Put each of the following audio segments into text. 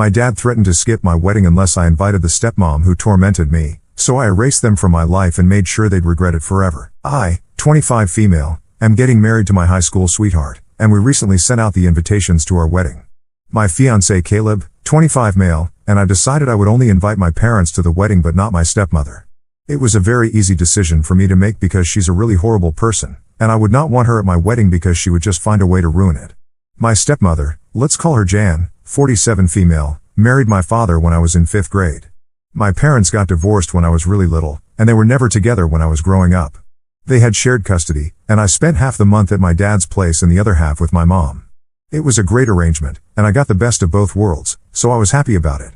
My dad threatened to skip my wedding unless I invited the stepmom who tormented me, so I erased them from my life and made sure they'd regret it forever. I, 25 female, am getting married to my high school sweetheart, and we recently sent out the invitations to our wedding. My fiancé Caleb, 25 male, and I decided I would only invite my parents to the wedding but not my stepmother. It was a very easy decision for me to make because she's a really horrible person, and I would not want her at my wedding because she would just find a way to ruin it. My stepmother, let's call her Jan, 47 female, married my father when I was in 5th grade. My parents got divorced when I was really little, and they were never together when I was growing up. They had shared custody, and I spent half the month at my dad's place and the other half with my mom. It was a great arrangement, and I got the best of both worlds, so I was happy about it.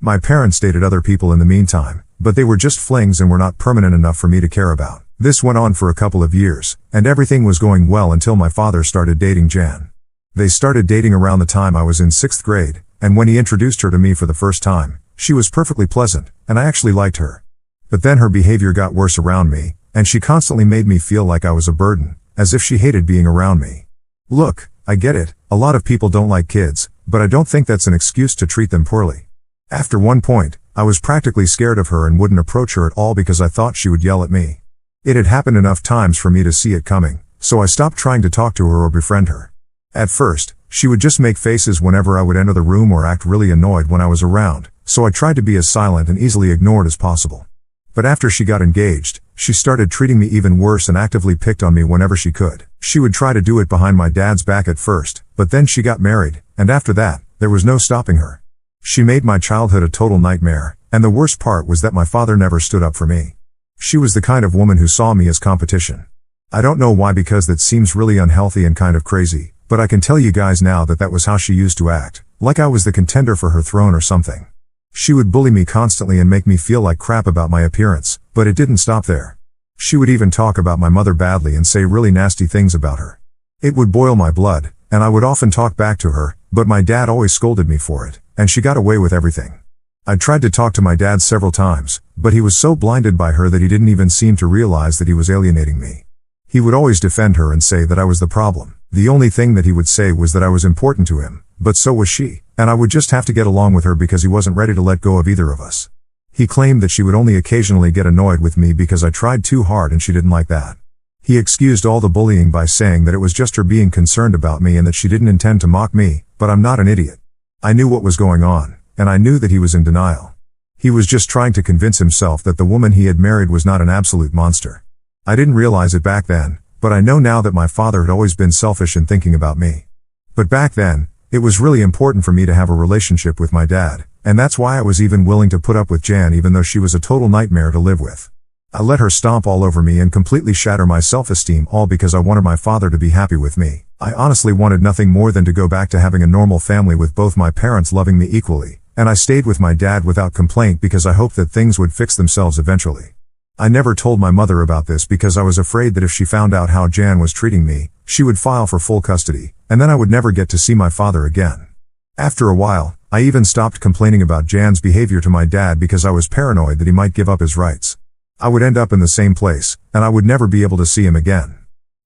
My parents dated other people in the meantime, but they were just flings and were not permanent enough for me to care about. This went on for a couple of years, and everything was going well until my father started dating Jan. They started dating around the time I was in 6th grade, and when he introduced her to me for the first time, she was perfectly pleasant, and I actually liked her. But then her behavior got worse around me, and she constantly made me feel like I was a burden, as if she hated being around me. Look, I get it, a lot of people don't like kids, but I don't think that's an excuse to treat them poorly. After one point, I was practically scared of her and wouldn't approach her at all because I thought she would yell at me. It had happened enough times for me to see it coming, so I stopped trying to talk to her or befriend her. At first, she would just make faces whenever I would enter the room or act really annoyed when I was around, so I tried to be as silent and easily ignored as possible. But after she got engaged, she started treating me even worse and actively picked on me whenever she could. She would try to do it behind my dad's back at first, but then she got married, and after that, there was no stopping her. She made my childhood a total nightmare, and the worst part was that my father never stood up for me. She was the kind of woman who saw me as competition. I don't know why, because that seems really unhealthy and kind of crazy, but I can tell you guys now that that was how she used to act, like I was the contender for her throne or something. She would bully me constantly and make me feel like crap about my appearance, but it didn't stop there. She would even talk about my mother badly and say really nasty things about her. It would boil my blood, and I would often talk back to her, but my dad always scolded me for it, and she got away with everything. I tried to talk to my dad several times, but he was so blinded by her that he didn't even seem to realize that he was alienating me. He would always defend her and say that I was the problem. The only thing that he would say was that I was important to him, but so was she, and I would just have to get along with her because he wasn't ready to let go of either of us. He claimed that she would only occasionally get annoyed with me because I tried too hard and she didn't like that. He excused all the bullying by saying that it was just her being concerned about me and that she didn't intend to mock me, but I'm not an idiot. I knew what was going on, and I knew that he was in denial. He was just trying to convince himself that the woman he had married was not an absolute monster. I didn't realize it back then, but I know now that my father had always been selfish in thinking about me. But back then, it was really important for me to have a relationship with my dad, and that's why I was even willing to put up with Jan even though she was a total nightmare to live with. I let her stomp all over me and completely shatter my self-esteem, all because I wanted my father to be happy with me. I honestly wanted nothing more than to go back to having a normal family with both my parents loving me equally, and I stayed with my dad without complaint because I hoped that things would fix themselves eventually. I never told my mother about this because I was afraid that if she found out how Jan was treating me, she would file for full custody, and then I would never get to see my father again. After a while, I even stopped complaining about Jan's behavior to my dad because I was paranoid that he might give up his rights. I would end up in the same place, and I would never be able to see him again.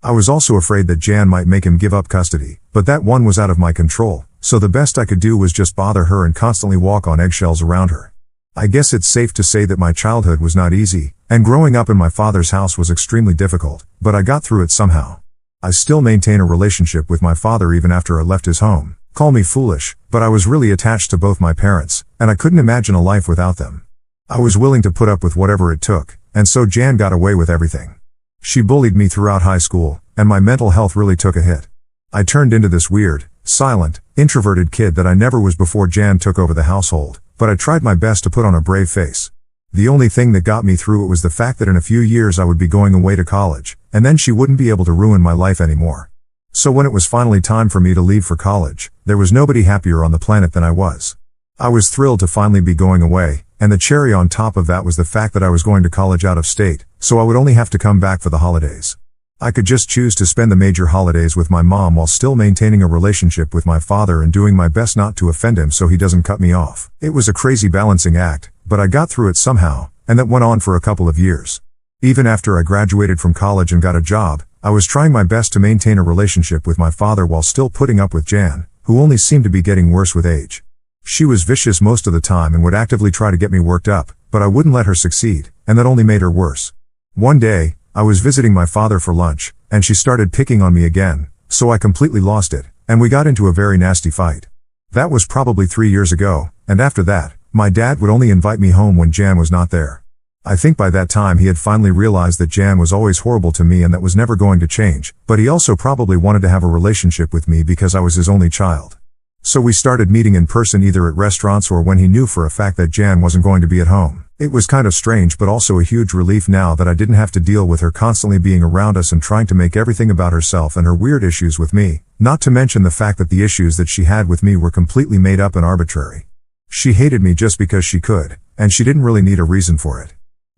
I was also afraid that Jan might make him give up custody, but that one was out of my control, so the best I could do was just bother her and constantly walk on eggshells around her. I guess it's safe to say that my childhood was not easy, and growing up in my father's house was extremely difficult, but I got through it somehow. I still maintain a relationship with my father even after I left his home. Call me foolish, but I was really attached to both my parents, and I couldn't imagine a life without them. I was willing to put up with whatever it took, and so Jan got away with everything. She bullied me throughout high school, and my mental health really took a hit. I turned into this weird, silent, introverted kid that I never was before Jan took over the household, but I tried my best to put on a brave face. The only thing that got me through it was the fact that in a few years I would be going away to college, and then she wouldn't be able to ruin my life anymore. So when it was finally time for me to leave for college, there was nobody happier on the planet than I was. I was thrilled to finally be going away, and the cherry on top of that was the fact that I was going to college out of state, so I would only have to come back for the holidays. I could just choose to spend the major holidays with my mom while still maintaining a relationship with my father and doing my best not to offend him so he doesn't cut me off. It was a crazy balancing act, but I got through it somehow, and that went on for a couple of years. Even after I graduated from college and got a job, I was trying my best to maintain a relationship with my father while still putting up with Jan, who only seemed to be getting worse with age. She was vicious most of the time and would actively try to get me worked up, but I wouldn't let her succeed, and that only made her worse. One day, I was visiting my father for lunch, and she started picking on me again, so I completely lost it, and we got into a very nasty fight. That was probably 3 years ago, and after that, my dad would only invite me home when Jan was not there. I think by that time he had finally realized that Jan was always horrible to me and that was never going to change, but he also probably wanted to have a relationship with me because I was his only child. So we started meeting in person either at restaurants or when he knew for a fact that Jan wasn't going to be at home. It was kind of strange but also a huge relief now that I didn't have to deal with her constantly being around us and trying to make everything about herself and her weird issues with me, not to mention the fact that the issues that she had with me were completely made up and arbitrary. She hated me just because she could, and she didn't really need a reason for it.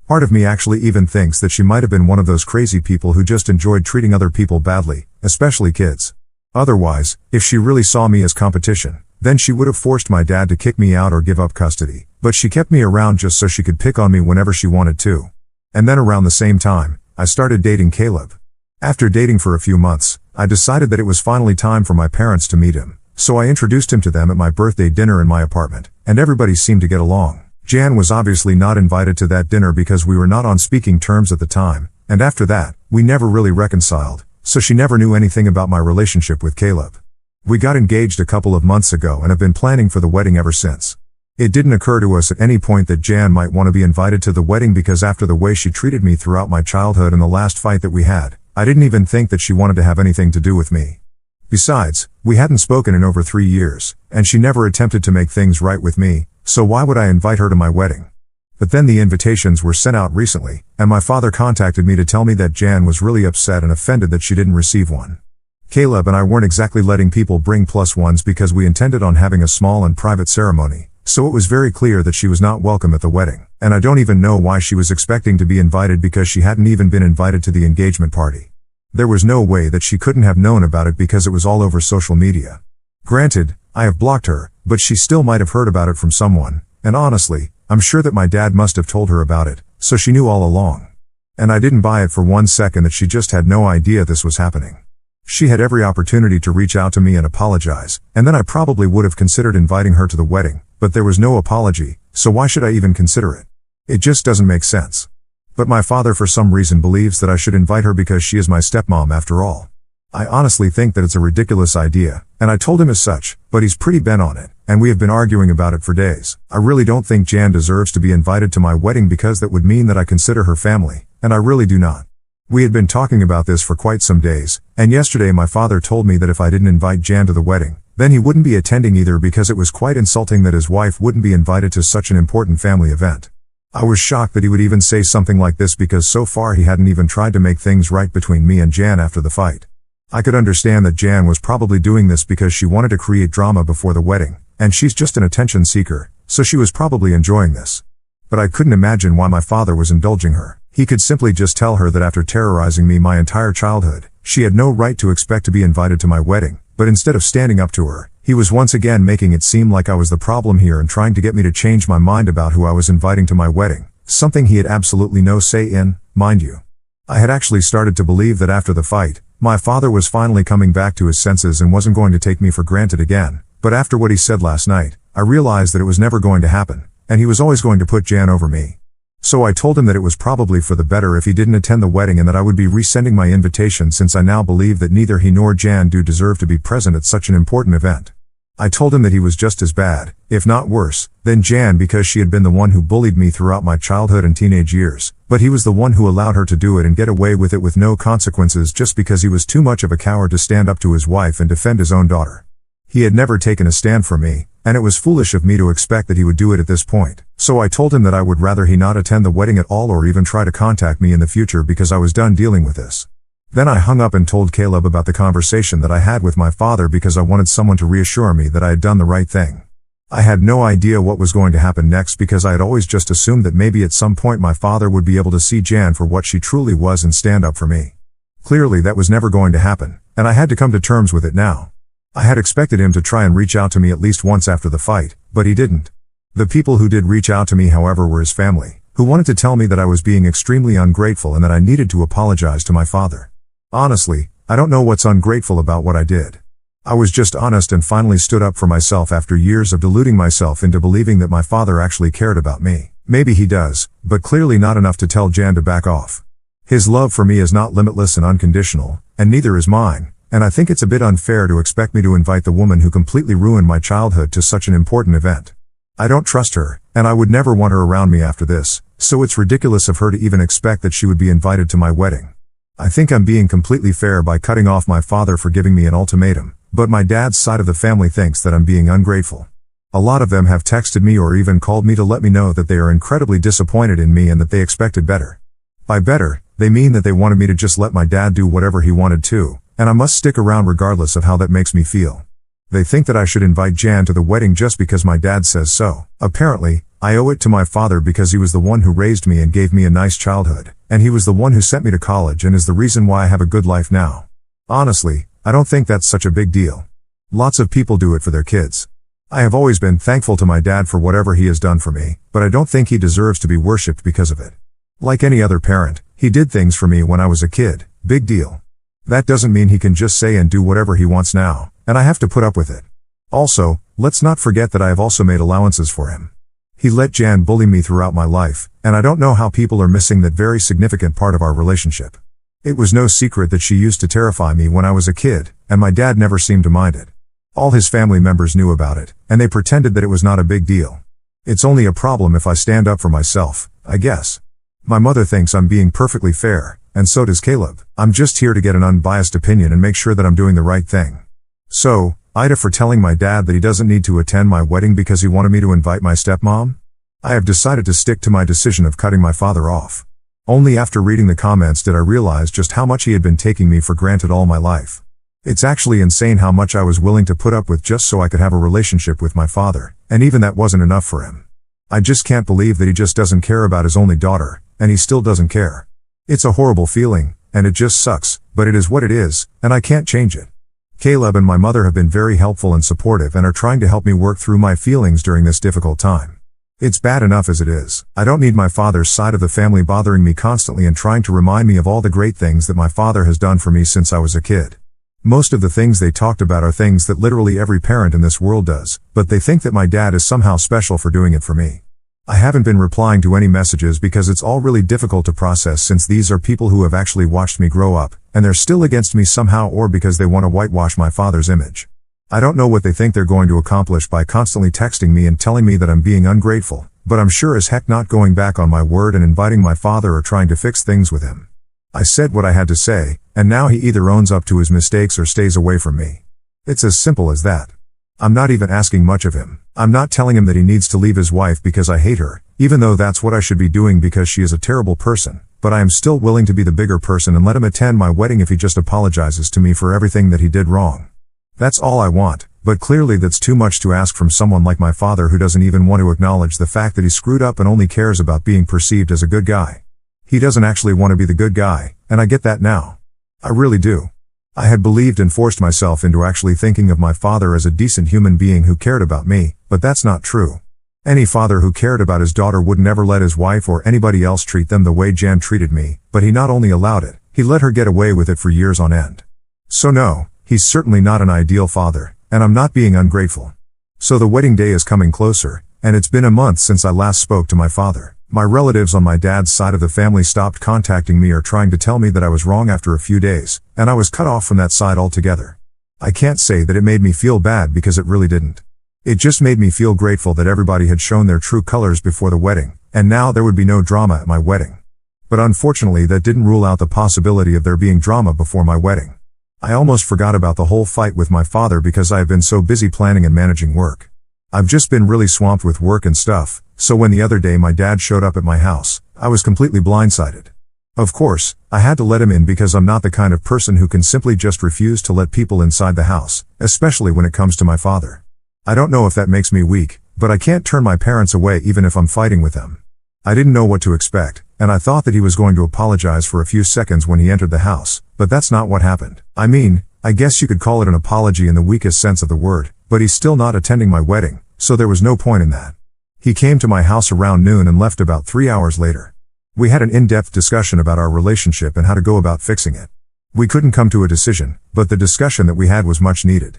Part of me actually even thinks that she might have been one of those crazy people who just enjoyed treating other people badly, especially kids. Otherwise, if she really saw me as competition, then she would have forced my dad to kick me out or give up custody, but she kept me around just so she could pick on me whenever she wanted to. And then around the same time, I started dating Caleb. After dating for a few months, I decided that it was finally time for my parents to meet him, so I introduced him to them at my birthday dinner in my apartment, and everybody seemed to get along. Jan was obviously not invited to that dinner because we were not on speaking terms at the time, and after that, we never really reconciled, so she never knew anything about my relationship with Caleb. We got engaged a couple of months ago and have been planning for the wedding ever since. It didn't occur to us at any point that Jan might want to be invited to the wedding because after the way she treated me throughout my childhood and the last fight that we had, I didn't even think that she wanted to have anything to do with me. Besides, we hadn't spoken in over 3 years, and she never attempted to make things right with me, so why would I invite her to my wedding? But then the invitations were sent out recently, and my father contacted me to tell me that Jan was really upset and offended that she didn't receive one. Caleb and I weren't exactly letting people bring +1s because we intended on having a small and private ceremony, so it was very clear that she was not welcome at the wedding, and I don't even know why she was expecting to be invited because she hadn't even been invited to the engagement party. There was no way that she couldn't have known about it because it was all over social media. Granted, I have blocked her, but she still might have heard about it from someone, and honestly, I'm sure that my dad must have told her about it, so she knew all along. And I didn't buy it for 1 second that she just had no idea this was happening. She had every opportunity to reach out to me and apologize, and then I probably would have considered inviting her to the wedding, but there was no apology, so why should I even consider it? It just doesn't make sense. But my father for some reason believes that I should invite her because she is my stepmom after all. I honestly think that it's a ridiculous idea, and I told him as such, but he's pretty bent on it, and we have been arguing about it for days. I really don't think Jan deserves to be invited to my wedding because that would mean that I consider her family, and I really do not. We had been talking about this for quite some days, and yesterday my father told me that if I didn't invite Jan to the wedding, then he wouldn't be attending either because it was quite insulting that his wife wouldn't be invited to such an important family event. I was shocked that he would even say something like this because so far he hadn't even tried to make things right between me and Jan after the fight. I could understand that Jan was probably doing this because she wanted to create drama before the wedding, and she's just an attention seeker, so she was probably enjoying this. But I couldn't imagine why my father was indulging her. He could simply just tell her that after terrorizing me my entire childhood, she had no right to expect to be invited to my wedding, but instead of standing up to her, he was once again making it seem like I was the problem here and trying to get me to change my mind about who I was inviting to my wedding, something he had absolutely no say in, mind you. I had actually started to believe that after the fight, my father was finally coming back to his senses and wasn't going to take me for granted again, but after what he said last night, I realized that it was never going to happen, and he was always going to put Jan over me. So I told him that it was probably for the better if he didn't attend the wedding and that I would be resending my invitation since I now believe that neither he nor Jan do deserve to be present at such an important event. I told him that he was just as bad, if not worse, than Jan because she had been the one who bullied me throughout my childhood and teenage years, but he was the one who allowed her to do it and get away with it with no consequences just because he was too much of a coward to stand up to his wife and defend his own daughter. He had never taken a stand for me, and it was foolish of me to expect that he would do it at this point, so I told him that I would rather he not attend the wedding at all or even try to contact me in the future because I was done dealing with this. Then I hung up and told Caleb about the conversation that I had with my father because I wanted someone to reassure me that I had done the right thing. I had no idea what was going to happen next because I had always just assumed that maybe at some point my father would be able to see Jan for what she truly was and stand up for me. Clearly that was never going to happen, and I had to come to terms with it now. I had expected him to try and reach out to me at least once after the fight, but he didn't. The people who did reach out to me, however, were his family, who wanted to tell me that I was being extremely ungrateful and that I needed to apologize to my father. Honestly, I don't know what's ungrateful about what I did. I was just honest and finally stood up for myself after years of deluding myself into believing that my father actually cared about me. Maybe he does, but clearly not enough to tell Jan to back off. His love for me is not limitless and unconditional, and neither is mine, and I think it's a bit unfair to expect me to invite the woman who completely ruined my childhood to such an important event. I don't trust her, and I would never want her around me after this, so it's ridiculous of her to even expect that she would be invited to my wedding. I think I'm being completely fair by cutting off my father for giving me an ultimatum, but my dad's side of the family thinks that I'm being ungrateful. A lot of them have texted me or even called me to let me know that they are incredibly disappointed in me and that they expected better. By better, they mean that they wanted me to just let my dad do whatever he wanted to, and I must stick around regardless of how that makes me feel. They think that I should invite Jan to the wedding just because my dad says so. Apparently, I owe it to my father because he was the one who raised me and gave me a nice childhood, and he was the one who sent me to college and is the reason why I have a good life now. Honestly, I don't think that's such a big deal. Lots of people do it for their kids. I have always been thankful to my dad for whatever he has done for me, but I don't think he deserves to be worshipped because of it. Like any other parent, he did things for me when I was a kid. Big deal. That doesn't mean he can just say and do whatever he wants now, and I have to put up with it. Also, let's not forget that I have also made allowances for him. He let Jan bully me throughout my life, and I don't know how people are missing that very significant part of our relationship. It was no secret that she used to terrify me when I was a kid, and my dad never seemed to mind it. All his family members knew about it, and they pretended that it was not a big deal. It's only a problem if I stand up for myself, I guess. My mother thinks I'm being perfectly fair, and so does Caleb. I'm just here to get an unbiased opinion and make sure that I'm doing the right thing. So, Ida for telling my dad that he doesn't need to attend my wedding because he wanted me to invite my stepmom? I have decided to stick to my decision of cutting my father off. Only after reading the comments did I realize just how much he had been taking me for granted all my life. It's actually insane how much I was willing to put up with just so I could have a relationship with my father, and even that wasn't enough for him. I just can't believe that he just doesn't care about his only daughter, and he still doesn't care. It's a horrible feeling, and it just sucks, but it is what it is, and I can't change it. Caleb and my mother have been very helpful and supportive and are trying to help me work through my feelings during this difficult time. It's bad enough as it is. I don't need my father's side of the family bothering me constantly and trying to remind me of all the great things that my father has done for me since I was a kid. Most of the things they talked about are things that literally every parent in this world does, but they think that my dad is somehow special for doing it for me. I haven't been replying to any messages because it's all really difficult to process since these are people who have actually watched me grow up, and they're still against me somehow or because they want to whitewash my father's image. I don't know what they think they're going to accomplish by constantly texting me and telling me that I'm being ungrateful, but I'm sure as heck not going back on my word and inviting my father or trying to fix things with him. I said what I had to say, and now he either owns up to his mistakes or stays away from me. It's as simple as that. I'm not even asking much of him. I'm not telling him that he needs to leave his wife because I hate her, even though that's what I should be doing because she is a terrible person, but I am still willing to be the bigger person and let him attend my wedding if he just apologizes to me for everything that he did wrong. That's all I want, but clearly that's too much to ask from someone like my father who doesn't even want to acknowledge the fact that he screwed up and only cares about being perceived as a good guy. He doesn't actually want to be the good guy, and I get that now. I really do. I had believed and forced myself into actually thinking of my father as a decent human being who cared about me, but that's not true. Any father who cared about his daughter would never let his wife or anybody else treat them the way Jan treated me, but he not only allowed it, he let her get away with it for years on end. So no, he's certainly not an ideal father, and I'm not being ungrateful. So the wedding day is coming closer, and it's been a month since I last spoke to my father. My relatives on my dad's side of the family stopped contacting me or trying to tell me that I was wrong after a few days, and I was cut off from that side altogether. I can't say that it made me feel bad because it really didn't. It just made me feel grateful that everybody had shown their true colors before the wedding, and now there would be no drama at my wedding. But unfortunately that didn't rule out the possibility of there being drama before my wedding. I almost forgot about the whole fight with my father because I have been so busy planning and managing work. I've just been really swamped with work and stuff, so when the other day my dad showed up at my house, I was completely blindsided. Of course, I had to let him in because I'm not the kind of person who can simply just refuse to let people inside the house, especially when it comes to my father. I don't know if that makes me weak, but I can't turn my parents away even if I'm fighting with them. I didn't know what to expect, and I thought that he was going to apologize for a few seconds when he entered the house, but that's not what happened. I mean, I guess you could call it an apology in the weakest sense of the word, but he's still not attending my wedding, so there was no point in that. He came to my house around noon and left about 3 hours later. We had an in-depth discussion about our relationship and how to go about fixing it. We couldn't come to a decision, but the discussion that we had was much needed.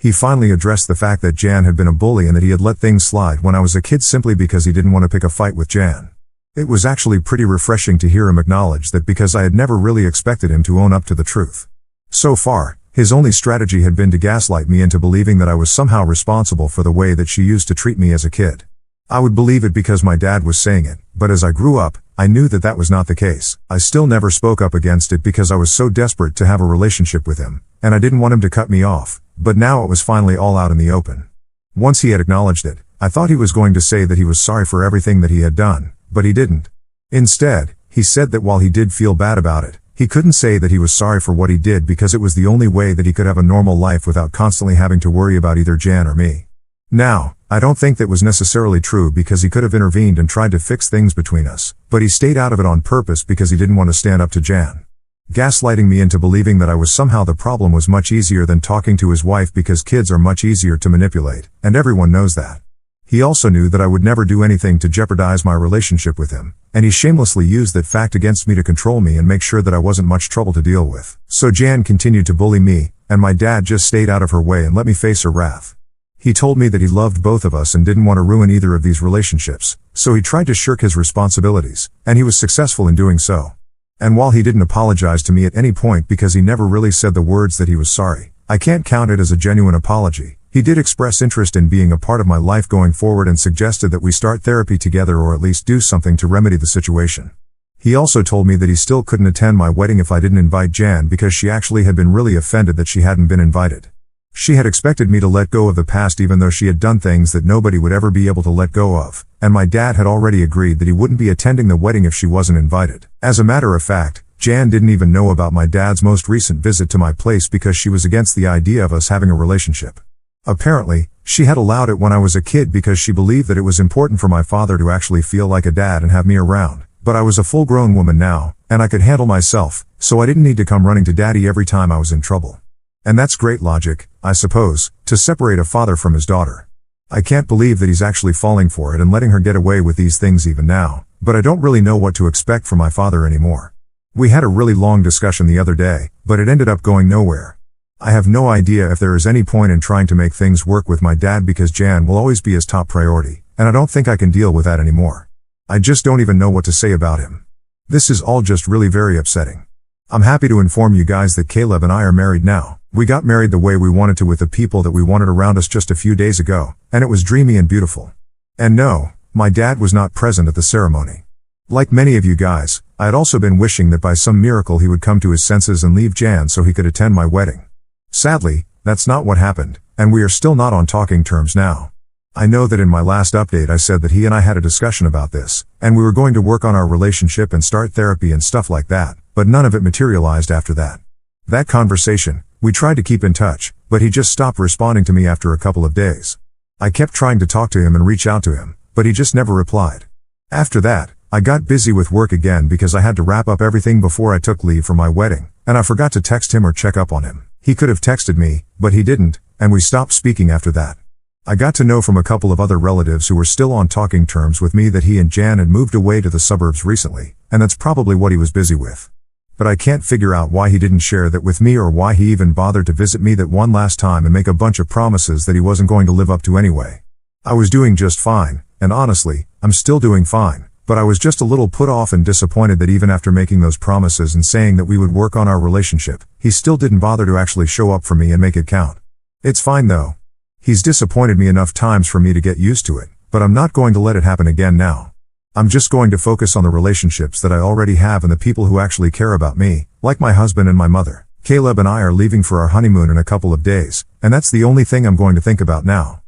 He finally addressed the fact that Jan had been a bully and that he had let things slide when I was a kid simply because he didn't want to pick a fight with Jan. It was actually pretty refreshing to hear him acknowledge that because I had never really expected him to own up to the truth. So far, his only strategy had been to gaslight me into believing that I was somehow responsible for the way that she used to treat me as a kid. I would believe it because my dad was saying it, but as I grew up, I knew that that was not the case. I still never spoke up against it because I was so desperate to have a relationship with him, and I didn't want him to cut me off, but now it was finally all out in the open. Once he had acknowledged it, I thought he was going to say that he was sorry for everything that he had done, but he didn't. Instead, he said that while he did feel bad about it, he couldn't say that he was sorry for what he did because it was the only way that he could have a normal life without constantly having to worry about either Jan or me. Now, I don't think that was necessarily true because he could have intervened and tried to fix things between us, but he stayed out of it on purpose because he didn't want to stand up to Jan. Gaslighting me into believing that I was somehow the problem was much easier than talking to his wife because kids are much easier to manipulate, and everyone knows that. He also knew that I would never do anything to jeopardize my relationship with him, and he shamelessly used that fact against me to control me and make sure that I wasn't much trouble to deal with. So Jan continued to bully me, and my dad just stayed out of her way and let me face her wrath. He told me that he loved both of us and didn't want to ruin either of these relationships, so he tried to shirk his responsibilities, and he was successful in doing so. And while he didn't apologize to me at any point because he never really said the words that he was sorry, I can't count it as a genuine apology. He did express interest in being a part of my life going forward and suggested that we start therapy together or at least do something to remedy the situation. He also told me that he still couldn't attend my wedding if I didn't invite Jan because she actually had been really offended that she hadn't been invited. She had expected me to let go of the past even though she had done things that nobody would ever be able to let go of, and my dad had already agreed that he wouldn't be attending the wedding if she wasn't invited. As a matter of fact, Jan didn't even know about my dad's most recent visit to my place because she was against the idea of us having a relationship. Apparently, she had allowed it when I was a kid because she believed that it was important for my father to actually feel like a dad and have me around. But I was a full-grown woman now, and I could handle myself, so I didn't need to come running to daddy every time I was in trouble. And that's great logic, I suppose, to separate a father from his daughter. I can't believe that he's actually falling for it and letting her get away with these things even now, but I don't really know what to expect from my father anymore. We had a really long discussion the other day, but it ended up going nowhere. I have no idea if there is any point in trying to make things work with my dad because Jan will always be his top priority, and I don't think I can deal with that anymore. I just don't even know what to say about him. This is all just really very upsetting. I'm happy to inform you guys that Caleb and I are married now. We got married the way we wanted to with the people that we wanted around us just a few days ago, and it was dreamy and beautiful. And no, my dad was not present at the ceremony. Like many of you guys, I had also been wishing that by some miracle he would come to his senses and leave Jan so he could attend my wedding. Sadly, that's not what happened, and we are still not on talking terms now. I know that in my last update I said that he and I had a discussion about this, and we were going to work on our relationship and start therapy and stuff like that, but none of it materialized after that. That conversation, we tried to keep in touch, but he just stopped responding to me after a couple of days. I kept trying to talk to him and reach out to him, but he just never replied. After that, I got busy with work again because I had to wrap up everything before I took leave for my wedding, and I forgot to text him or check up on him. He could have texted me, but he didn't, and we stopped speaking after that. I got to know from a couple of other relatives who were still on talking terms with me that he and Jan had moved away to the suburbs recently, and that's probably what he was busy with. But I can't figure out why he didn't share that with me or why he even bothered to visit me that one last time and make a bunch of promises that he wasn't going to live up to anyway. I was doing just fine, and honestly, I'm still doing fine. But I was just a little put off and disappointed that even after making those promises and saying that we would work on our relationship, he still didn't bother to actually show up for me and make it count. It's fine though. He's disappointed me enough times for me to get used to it, but I'm not going to let it happen again now. I'm just going to focus on the relationships that I already have and the people who actually care about me, like my husband and my mother. Caleb and I are leaving for our honeymoon in a couple of days, and that's the only thing I'm going to think about now.